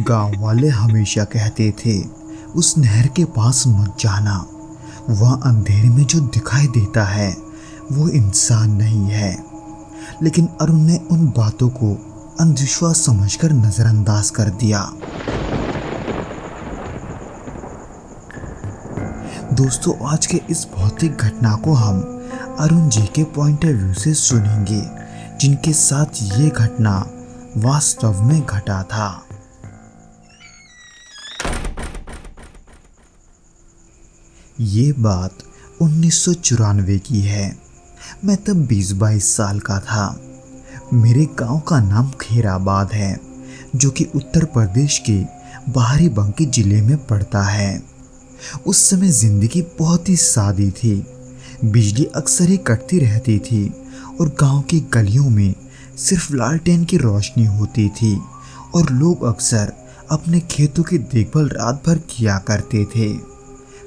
गांव वाले हमेशा कहते थे उस नहर के पास मत जाना, वहाँ अंधेरे में जो दिखाई देता है वो इंसान नहीं है। लेकिन अरुण ने उन बातों को अंधविश्वास समझकर नजरअंदाज कर दिया। दोस्तों, आज के इस भौतिक घटना को हम अरुण जी के पॉइंट ऑफ व्यू से सुनेंगे, जिनके साथ ये घटना वास्तव में घटा था। ये बात 1994 की है। मैं तब 20-22 साल का था। मेरे गांव का नाम खैराबाद है, जो कि उत्तर प्रदेश के बाहरी बंकी जिले में पड़ता है। उस समय जिंदगी बहुत ही सादी थी। बिजली अक्सर ही कटती रहती थी और गांव की गलियों में सिर्फ लालटेन की रोशनी होती थी और लोग अक्सर अपने खेतों की देखभाल रात भर किया करते थे।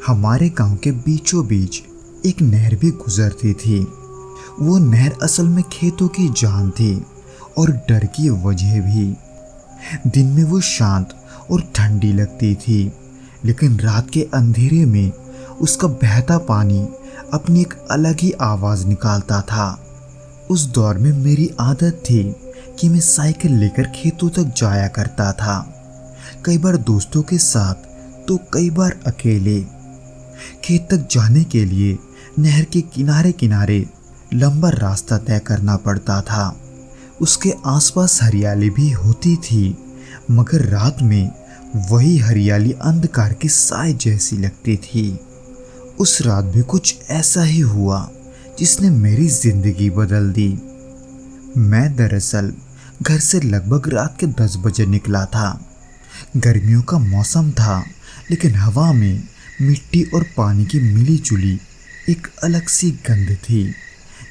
हमारे गांव के बीचों बीच एक नहर भी गुजरती थी। वो नहर असल में खेतों की जान थी और डर की वजह भी। दिन में वो शांत और ठंडी लगती थी, लेकिन रात के अंधेरे में उसका बहता पानी अपनी एक अलग ही आवाज़ निकालता था। उस दौर में मेरी आदत थी कि मैं साइकिल लेकर खेतों तक जाया करता था, कई बार दोस्तों के साथ तो कई बार अकेले। खेत तक जाने के लिए नहर के किनारे किनारे लंबा रास्ता तय करना पड़ता था। उसके आसपास हरियाली भी होती थी, मगर रात में वही हरियाली अंधकार के साए जैसी लगती थी। उस रात भी कुछ ऐसा ही हुआ जिसने मेरी जिंदगी बदल दी। मैं दरअसल घर से लगभग रात के 10 बजे निकला था। गर्मियों का मौसम था, लेकिन हवा में मिट्टी और पानी की मिली जुली एक अलग सी गंध थी,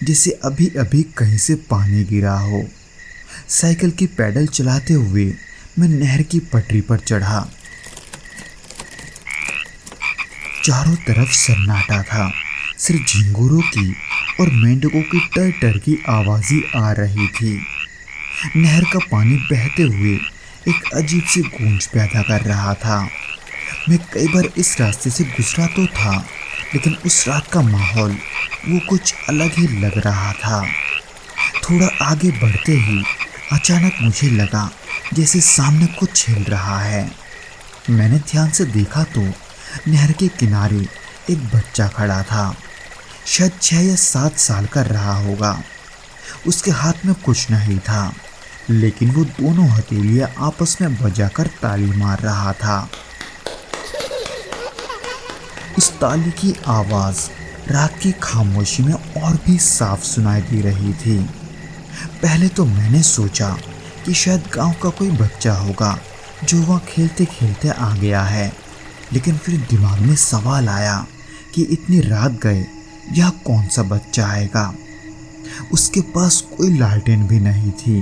जैसे अभी अभी कहीं से पानी गिरा हो। साइकिल की पैडल चलाते हुए मैं नहर की पटरी पर चढ़ा। चारों तरफ सन्नाटा था, सिर्फ झिंगुरों की और मेंढकों की टर टर की आवाज़ ही आ रही थी। नहर का पानी बहते हुए एक अजीब सी गूंज पैदा कर रहा था। मैं कई बार इस रास्ते से गुजरा तो था, लेकिन उस रात का माहौल वो कुछ अलग ही लग रहा था। थोड़ा आगे बढ़ते ही अचानक मुझे लगा जैसे सामने कुछ हिल रहा है। मैंने ध्यान से देखा तो नहर के किनारे एक बच्चा खड़ा था, शायद 6 या 7 साल का रहा होगा। उसके हाथ में कुछ नहीं था, लेकिन वो दोनों हथेलियां आपस में बजाकर ताली मार रहा था। उस ताली की आवाज़ रात की खामोशी में और भी साफ सुनाई दे रही थी। पहले तो मैंने सोचा कि शायद गांव का कोई बच्चा होगा जो वहाँ खेलते खेलते आ गया है, लेकिन फिर दिमाग में सवाल आया कि इतनी रात गए यह कौन सा बच्चा आएगा। उसके पास कोई लालटेन भी नहीं थी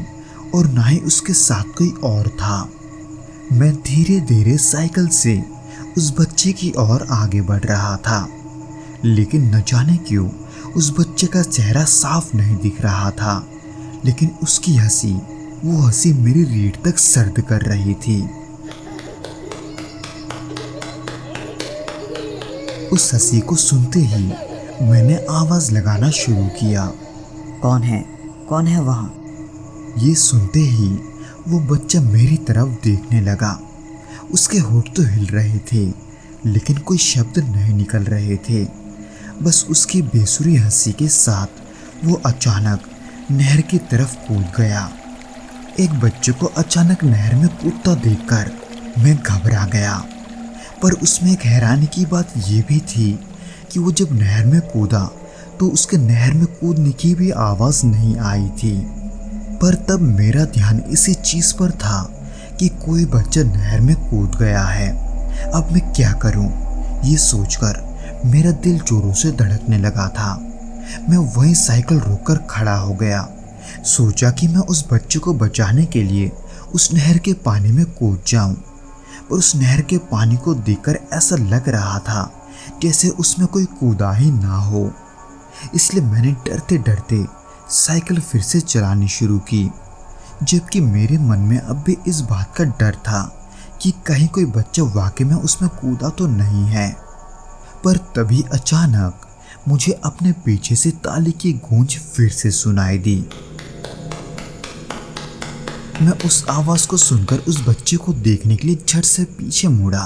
और ना ही उसके साथ कोई और था। मैं धीरे धीरे साइकिल से उस बच्चे की ओर आगे बढ़ रहा था, लेकिन न जाने क्यों उस बच्चे का चेहरा साफ नहीं दिख रहा था, लेकिन उसकी हंसी, वो हंसी मेरी रीढ़ तक सर्द कर रही थी। उस हंसी को सुनते ही मैंने आवाज लगाना शुरू किया, कौन है? कौन है वहाँ? ये सुनते ही वो बच्चा मेरी तरफ देखने लगा। उसके होंठ तो हिल रहे थे, लेकिन कोई शब्द नहीं निकल रहे थे। बस उसकी बेसुरी हंसी के साथ वो अचानक नहर की तरफ कूद गया। एक बच्चे को अचानक नहर में कूदता देखकर मैं घबरा गया, पर उसमें एक हैरानी की बात ये भी थी कि वो जब नहर में कूदा तो उसके नहर में कूदने की भी आवाज़ नहीं आई थी। पर तब मेरा ध्यान इसी चीज़ पर था कि कोई बच्चा नहर में कूद गया है, अब मैं क्या करूं? ये सोचकर मेरा दिल जोरों से धड़कने लगा था। मैं वहीं साइकिल रोककर खड़ा हो गया। सोचा कि मैं उस बच्चे को बचाने के लिए उस नहर के पानी में कूद जाऊं, पर उस नहर के पानी को देखकर ऐसा लग रहा था जैसे उसमें कोई कूदा ही ना हो। इसलिए मैंने डरते डरते साइकिल फिर से चलानी शुरू की, जबकि मेरे मन में अब भी इस बात का डर था कि कहीं कोई बच्चा वाकई में उसमें कूदा तो नहीं है। पर तभी अचानक मुझे अपने पीछे से ताली की गूंज फिर से सुनाई दी। मैं उस आवाज को सुनकर उस बच्चे को देखने के लिए झट से पीछे मुड़ा,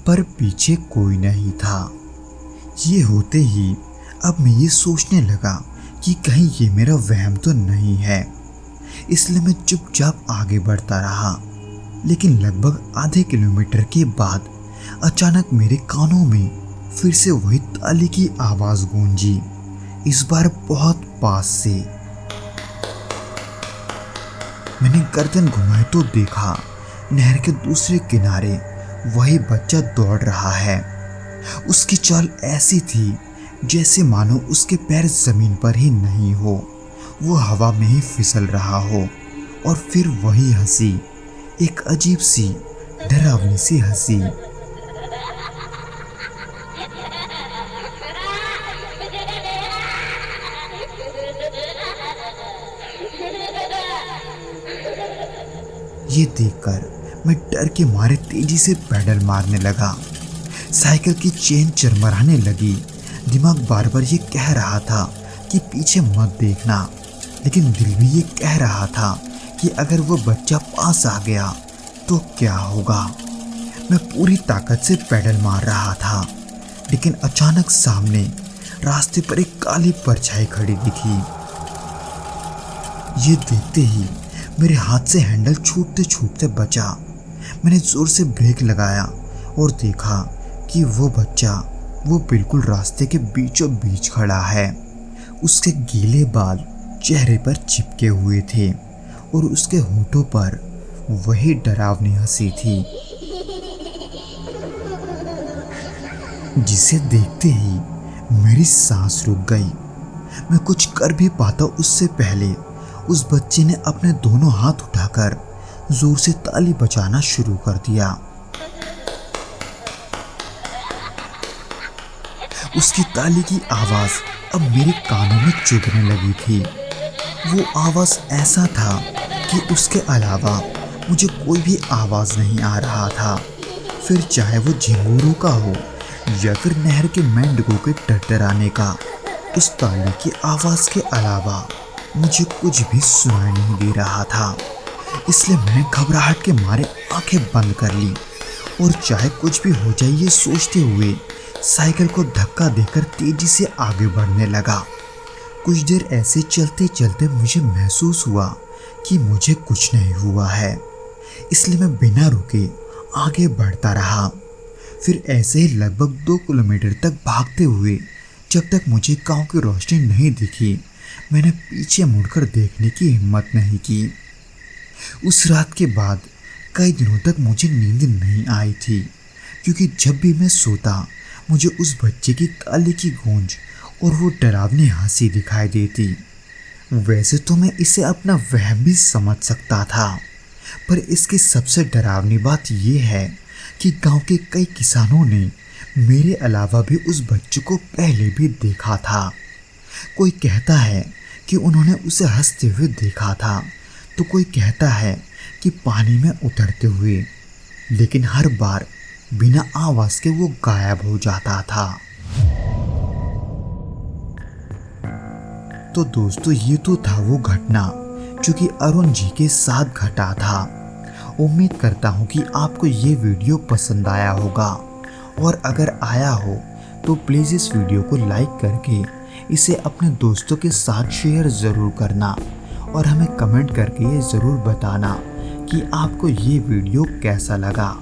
पर पीछे कोई नहीं था। ये होते ही अब मैं ये सोचने लगा कि कहीं ये मेरा वहम तो नहीं है, इसलिए मैं चुपचाप आगे बढ़ता रहा। लेकिन लगभग आधे किलोमीटर के बाद अचानक मेरे कानों में फिर से वही ताली की आवाज गूंजी, इस बार बहुत पास से। मैंने गर्दन घुमाई तो देखा नहर के दूसरे किनारे वही बच्चा दौड़ रहा है। उसकी चाल ऐसी थी जैसे मानो उसके पैर जमीन पर ही नहीं हो, वो हवा में ही फिसल रहा हो। और फिर वही हंसी, एक अजीब सी डरावनी सी हंसी। ये देखकर मैं डर के मारे तेजी से पैडल मारने लगा। साइकिल की चेन चरमराने लगी। दिमाग बार बार ये कह रहा था कि पीछे मत देखना, लेकिन दिल भी ये कह रहा था कि अगर वो बच्चा पास आ गया तो क्या होगा। मैं पूरी ताकत से पैडल मार रहा था, लेकिन अचानक सामने रास्ते पर एक काली परछाई खड़ी दिखी। ये देखते ही मेरे हाथ से हैंडल छूटते छूटते बचा। मैंने जोर से ब्रेक लगाया और देखा कि वो बच्चा वो बिल्कुल रास्ते के बीचों बीच खड़ा है। उसके गीले बाल चेहरे पर चिपके हुए थे और उसके होठों पर वही डरावनी हंसी थी, जिसे देखते ही मेरी सांस रुक गई। मैं कुछ कर भी पाता उससे पहले उस बच्चे ने अपने दोनों हाथ उठाकर जोर से ताली बजाना शुरू कर दिया। उसकी ताली की आवाज अब मेरे कानों में चुभने लगी थी। वो आवाज ऐसा था कि उसके अलावा मुझे कोई भी आवाज नहीं आ रहा था। फिर चाहे वो झिंगुरों का हो या फिर नहर के मेंढकों के टरटराने का, उस ताली की आवाज के अलावा मुझे कुछ भी सुनाई नहीं दे रहा था। इसलिए मैंने घबराहट के मारे आंखें बंद कर ली और चाहे कुछ भी हो जाए ये सोचते हुए साइकिल को धक्का देकर तेजी से आगे बढ़ने लगा। कुछ देर ऐसे चलते चलते मुझे महसूस हुआ कि मुझे कुछ नहीं हुआ है, इसलिए मैं बिना रुके आगे बढ़ता रहा। फिर ऐसे ही लगभग 2 किलोमीटर तक भागते हुए जब तक मुझे गांव की रोशनी नहीं दिखी, मैंने पीछे मुड़कर देखने की हिम्मत नहीं की। उस रात के बाद कई दिनों तक मुझे नींद नहीं आई थी, क्योंकि जब भी मैं सोता मुझे उस बच्चे की ताली की गूंज और वो डरावनी हंसी दिखाई देती। वैसे तो मैं इसे अपना वहम भी समझ सकता था, पर इसकी सबसे डरावनी बात यह है कि गांव के कई किसानों ने मेरे अलावा भी उस बच्चे को पहले भी देखा था। कोई कहता है कि उन्होंने उसे हंसते हुए देखा था, तो कोई कहता है कि पानी में उतरते हुए, लेकिन हर बार बिना आवाज के वो गायब हो जाता था। तो दोस्तों, ये तो था वो घटना जो कि अरुण जी के साथ घटा था। उम्मीद करता हूँ कि आपको ये वीडियो पसंद आया होगा, और अगर आया हो तो प्लीज़ इस वीडियो को लाइक करके इसे अपने दोस्तों के साथ शेयर ज़रूर करना, और हमें कमेंट करके ये ज़रूर बताना कि आपको ये वीडियो कैसा लगा।